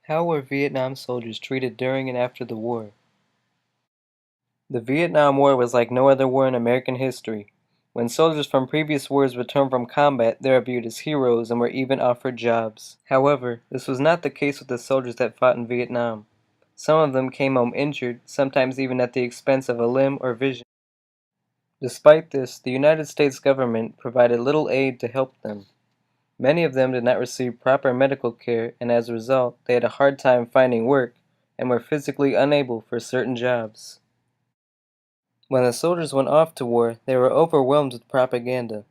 How were Vietnam soldiers treated during and after the war? The Vietnam War was like no other war in American history. When soldiers from previous wars returned from combat, they were viewed as heroes and were even offered jobs. However, this was not the case with the soldiers that fought in Vietnam. Some of them came home injured, sometimes even at the expense of a limb or vision. Despite this, the United States government provided little aid to help them. Many of them did not receive proper medical care, and as a result, they had a hard time finding work and were physically unable for certain jobs. When the soldiers went off to war, they were overwhelmed with propaganda.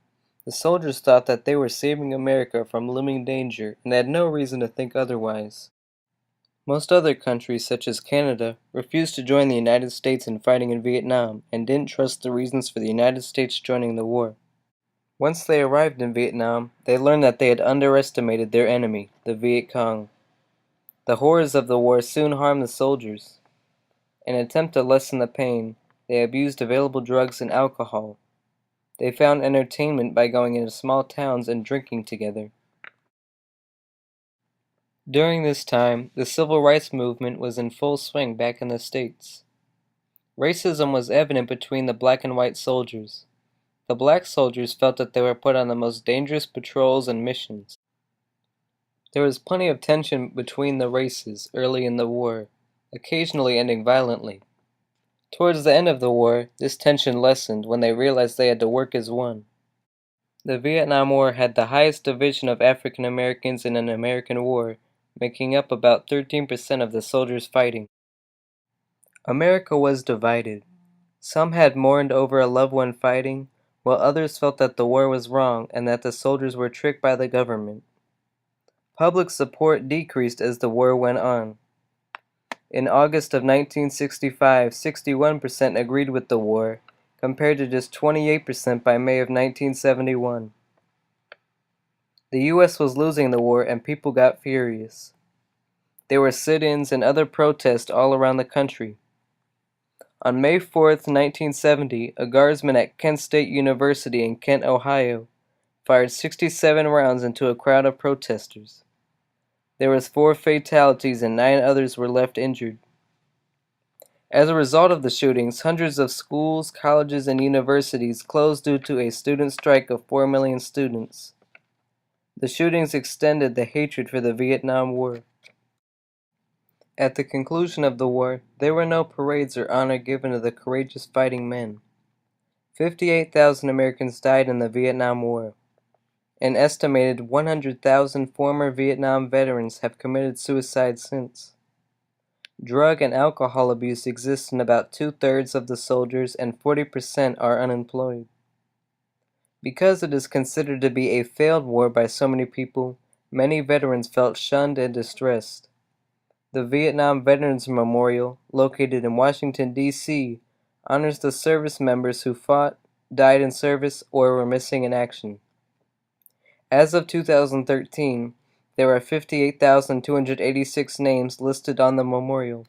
The soldiers thought that they were saving America from looming danger and had no reason to think otherwise. Most other countries, such as Canada, refused to join the United States in fighting in Vietnam and didn't trust the reasons for the United States joining the war. Once they arrived in Vietnam, they learned that they had underestimated their enemy, the Viet Cong. The horrors of the war soon harmed the soldiers. In an attempt to lessen the pain, they abused available drugs and alcohol. They found entertainment by going into small towns and drinking together. During this time, the civil rights movement was in full swing back in the States. Racism was evident between the black and white soldiers. The black soldiers felt that they were put on the most dangerous patrols and missions. There was plenty of tension between the races early in the war, occasionally ending violently. Towards the end of the war, this tension lessened when they realized they had to work as one. The Vietnam War had the highest division of African Americans in an American war, making up about 13% of the soldiers fighting. America was divided. Some had mourned over a loved one fighting, while others felt that the war was wrong and that the soldiers were tricked by the government. Public support decreased as the war went on. In August of 1965, 61% agreed with the war, compared to just 28% by May of 1971. The U.S. was losing the war and people got furious. There were sit-ins and other protests all around the country. On May 4th, 1970, a guardsman at Kent State University in Kent, Ohio, fired 67 rounds into a crowd of protesters. There was 4 fatalities and 9 others were left injured. As a result of the shootings, hundreds of schools, colleges, and universities closed due to a student strike of 4 million students. The shootings extended the hatred for the Vietnam War. At the conclusion of the war, there were no parades or honor given to the courageous fighting men. 58,000 Americans died in the Vietnam War. An estimated 100,000 former Vietnam veterans have committed suicide since. Drug and alcohol abuse exists in about 2/3 of the soldiers and 40% are unemployed. Because it is considered to be a failed war by so many people, many veterans felt shunned and distressed. The Vietnam Veterans Memorial, located in Washington, D.C., honors the service members who fought, died in service, or were missing in action. As of 2013, there are 58,286 names listed on the memorial.